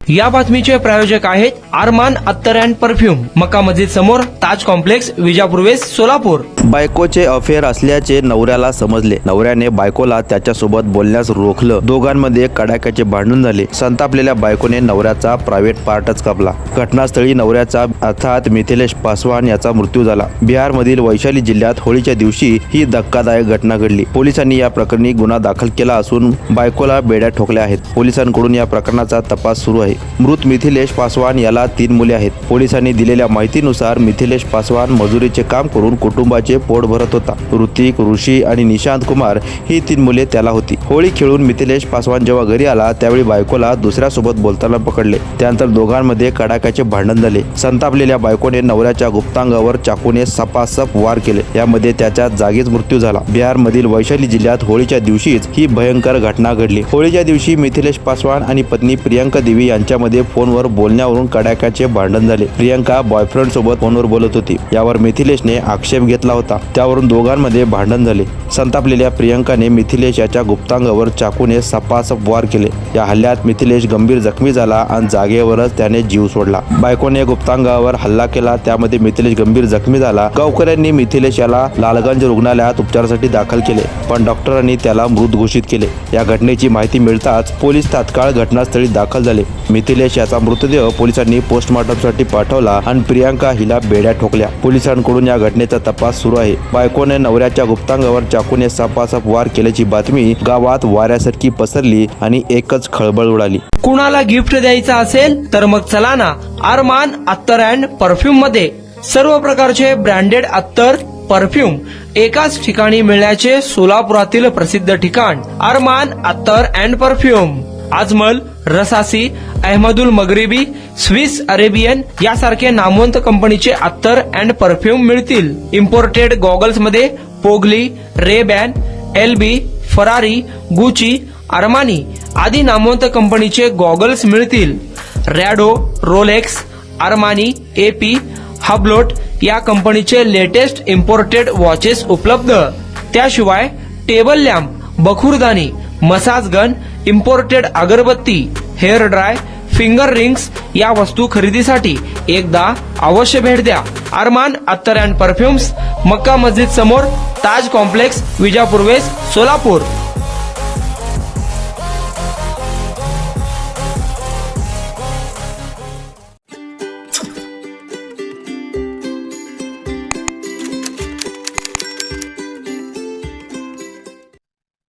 या बातमीचे प्रायोजक आहेत अरमान अत्तर अँड परफ्यूम, मक्का मस्जिद समोर, ताज कॉम्प्लेक्स, विजापूर वेस्ट, सोलापूर. बायकोचे अफेअर असल्याचे नवऱ्याला समजले. नवऱ्याने बायकोला त्याच्यासोबत बोलण्यास रोखलं. दोघांमध्ये कडाक्याचे भांडण झाले. संतापलेल्या बायकोने नवऱ्याचा प्रायव्हेट पार्टच कापला. घटनास्थळी नवऱ्याचा अर्थात मिथिलेश पासवान याचा मृत्यू झाला. बिहारमधील वैशाली जिल्ह्यात होळीच्या दिवशी ही धक्कादायक घटना घडली. पोलिसांनी या प्रकरणी गुन्हा दाखल केला असून बायकोला बेड्या ठोकल्या आहेत. पोलिसांकडून या प्रकरणाचा तपास सुरू आहे. मृत मिथिलेश पासवान याला 3 मुले आहेत. पोलिसांनी दिलेल्या माहितीनुसार मिथिलेश पासवान मजुरीचे काम करून कुटुंबाचे पोट भरत होता. ऋतिक, ऋषी आणि निशांत कुमार ही 3 मुले त्याला होती. होळी खेळून मिथिलेश पासवान जेव्हा घरी आला त्यावेळी बायकोला दुसऱ्यासोबत बोलताना पकडले. त्यानंतर दोघांमध्ये कडाक्याचे भांडण झाले. संतापलेल्या बायकोने नवऱ्याच्या गुप्तांगावर चाकूने सपासप वार केले. यामध्ये त्याच्या जागीच मृत्यू झाला. बिहारमधील वैशाली जिल्ह्यात होळीच्या दिवशीच ही भयंकर घटना घडली. होळीच्या दिवशी मिथिलेश पासवान आणि पत्नी प्रियंका देवी यांच्यामध्ये फोनवर बोलण्यावरून कडाक्याचे भांडण झाले. प्रियंका बॉयफ्रेंड सोबत फोनवर बोलत होती. यावर मिथिलेशने आक्षेप घेतला होता. त्यावरून दोघांमध्ये भांडण झाले. संतापलेल्या प्रियंकाने मिथिलेश याच्या गुप्तांगावर चाकूने सपासप वार केले. या हल्ल्यात मिथिलेश गंभीर जखमी झाला आणि जागेवरच त्याने जीव सोडला. बायकोने गुप्तांगावर हल्ला केला, त्यामध्ये मिथिलेश गंभीर जखमी झाला. गावकऱ्यांनी मिथिलेश याला लालगंज रुग्णालयात उपचारासाठी दाखल केले, पण डॉक्टरांनी त्याला मृत घोषित केले. या घटनेची माहिती मिळताच पोलीस तात्काळ घटनास्थळी दाखल झाले. मिथिलेश याचा मृतदेह पोलिसांनी पोस्टमॉर्टमसाठी पाठवला आणि प्रियंका हिला बेड्या ठोकल्या. पोलिसांकडून या घटनेचा तपास सुरू आहे. बायकोने नवऱ्याच्या गुप्तांगावर चाकूने सपासप वार केल्याची बातमी गावात वाऱ्यासारखी पसरली आणि एकच खळबळ उडाली. कुणाला गिफ्ट द्यायचं असेल तर मग चला ना अरमान अत्तर अँड परफ्यूम मध्ये. सर्व प्रकारचे ब्रँडेड अत्तर, परफ्यूम एकाच ठिकाणी मिळण्याचे सोलापुरातील प्रसिद्ध ठिकाण Armaan Attar and perfume. Ajmal, Rasasi, Ahmed Al Maghribi, Swiss Arabian यासारखे नामवंत कंपनीचे अत्तर अँड परफ्यूम मिळतील. इम्पोर्टेड गॉगल्स मध्ये पोगली, Ray Ban, LB, Ferrari, Gucci, Armani आदी नामवंत कंपनीचे गॉगल्स मिळतील. Rado, Rolex, Armani, AP, Hublot या कंपनीचे लेटेस्ट इम्पोर्टेड वॉचेस उपलब्ध. त्याशिवाय टेबल लॅम्प, बखुरदानी, मसाज गन, इम्पोर्टेड अगरबत्ती, हेअर ड्राय, फिंगर रिंग्स या वस्तू खरेदीसाठी एकदा अवश्य भेट द्या. अरमान अत्तर अँड परफ्यूम्स, मक्का मस्जिद समोर, ताज कॉम्प्लेक्स, विजापूर वेस्ट, सोलापूर.